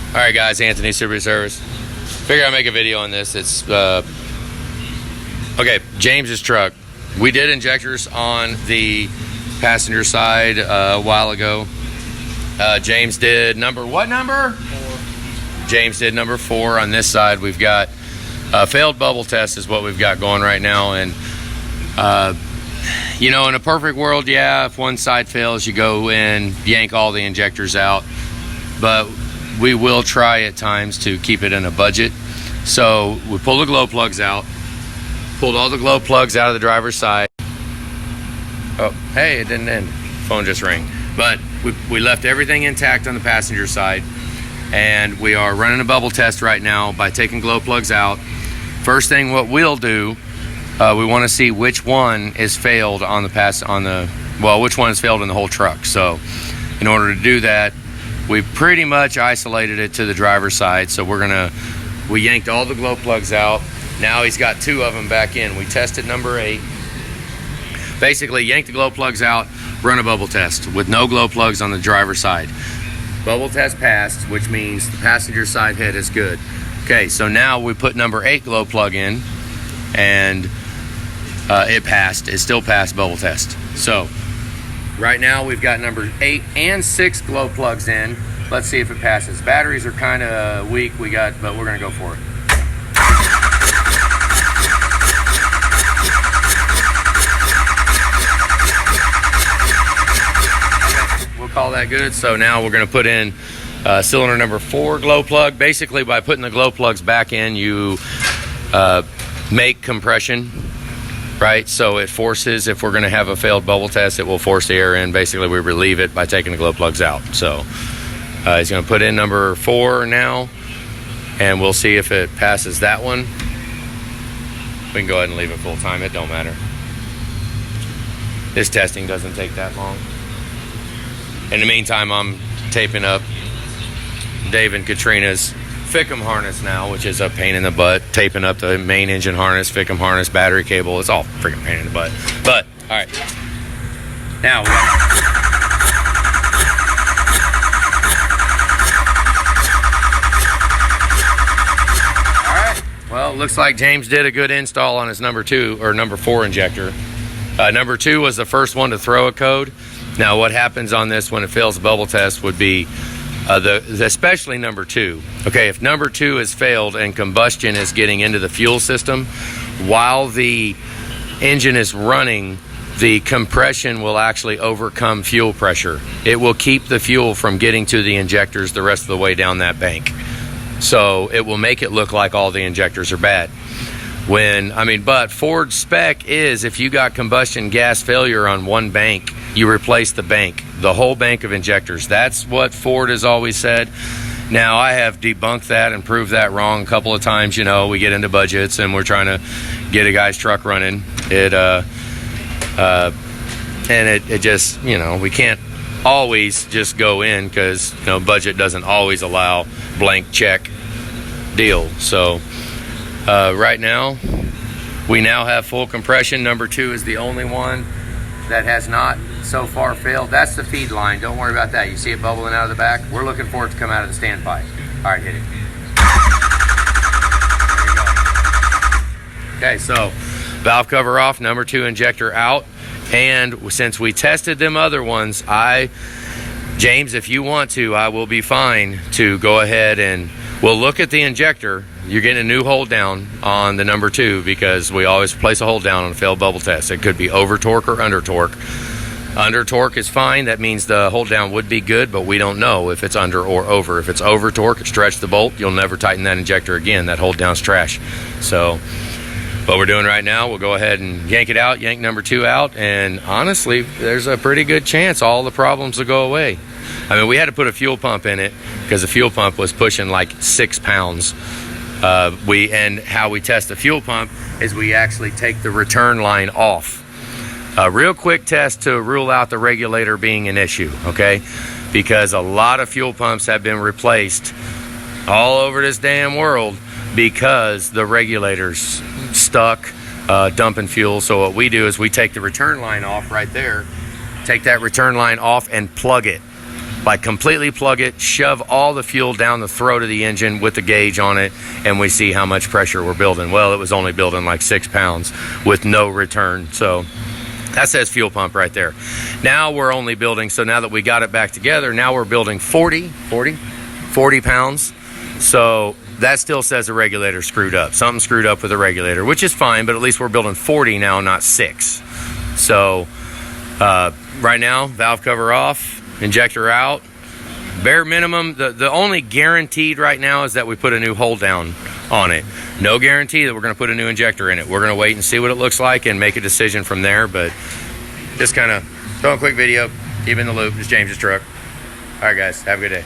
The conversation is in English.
All right, guys, Anthony Super Service. Figure I'd make a video on this. It's okay. James's truck. We did injectors on the passenger side a while ago. James did what number? 4. James did number 4 on this side. We've got failed bubble test is what we've got going right now, and you know, in a perfect world, yeah, if one side fails, you go in, yank all the injectors out, but we will try at times to keep it in a budget. So we pulled the glow plugs out, pulled all the glow plugs out of the driver's side. Oh, hey, it didn't end. Phone just rang. But we left everything intact on the passenger side, and we are running a bubble test right now by taking glow plugs out. First thing what we'll do, we want to see which one is failed on the which one is failed in the whole truck. So in order to do that, we pretty much isolated it to the driver's side. So we yanked all the glow plugs out. Now he's got 2 of them back in. We tested number 8. Basically, yank the glow plugs out, run a bubble test with no glow plugs on the driver's side. Bubble test passed, which means the passenger side head is good. Okay, so now we put number 8 glow plug in, and it passed. It still passed bubble test. So right now we've got number 8 and 6 glow plugs in. Let's see if it passes. Batteries are kind of weak, but we're gonna go for it. Okay, we'll call that good. So now we're gonna put in cylinder number 4 glow plug. Basically, by putting the glow plugs back in, you make compression, right? So it forces, if we're gonna have a failed bubble test, it will force the air in. Basically, we relieve it by taking the glow plugs out. So he's gonna put in number 4 now, and we'll see if it passes that one. We can go ahead and leave it full time, it don't matter. This testing doesn't take that long. In the meantime, I'm taping up Dave and Katrina's Fickum harness now, which is a pain in the butt. Taping up the main engine harness, Fickum harness, battery cable. It's all freaking pain in the butt. But, all right. Now, all right. Well, looks like James did a good install on his number 2 or number 4 injector. Number 2 was the first one to throw a code. Now, what happens on this when it fails the bubble test would be especially number 2. Okay, if number 2 has failed and combustion is getting into the fuel system, while the engine is running, the compression will actually overcome fuel pressure. It will keep the fuel from getting to the injectors the rest of the way down that bank. So it will make it look like all the injectors are bad. But Ford's spec is, if you got combustion gas failure on one bank, you replace the bank, the whole bank of injectors. That's what Ford has always said. Now, I have debunked that and proved that wrong a couple of times. You know, we get into budgets and we're trying to get a guy's truck running. It just, you know, we can't always just go in because, you know, budget doesn't always allow blank check deal. So right now, we now have full compression. Number 2 is the only one that has not so far failed. That's the feed line. Don't worry about that. You see it bubbling out of the back? We're looking for it to come out of the standpipe. All right, hit it. There you go. Okay, so valve cover off, number 2 injector out. And since we tested them other ones, James, if you want to, I will be fine to go ahead and we'll look at the injector. You're getting a new hold down on the number 2 because we always place a hold down on a failed bubble test. It could be over torque or under torque. Under torque is fine. That means the hold down would be good, but we don't know if it's under or over. If it's over torque, stretch the bolt. You'll never tighten that injector again. That hold down's trash. So what we're doing right now, we'll go ahead and yank it out, yank number 2 out, and honestly, there's a pretty good chance all the problems will go away. We had to put a fuel pump in it because the fuel pump was pushing like 6 pounds. And how we test the fuel pump is we actually take the return line off. A real quick test to rule out the regulator being an issue, okay? Because a lot of fuel pumps have been replaced all over this damn world because the regulator's stuck dumping fuel. So what we do is we take the return line off right there, take that return line off and plug it. Like completely plug it, shove all the fuel down the throat of the engine with the gauge on it, and we see how much pressure we're building. Well, it was only building like 6 pounds with no return. So that says fuel pump right there. Now we're only building, so now that we got it back together, now we're building 40 pounds. So that still says the regulator screwed up. Something screwed up with the regulator, which is fine, but at least we're building 40 now, not 6. So right now, valve cover off, injector out. Bare minimum, the only guaranteed right now is that we put a new hold down on it. No guarantee that we're going to put a new injector in it. We're going to wait and see what it looks like and make a decision from there, but just kind of throwing a quick video, keep in the loop. It's James's truck. All right, guys, have a good day.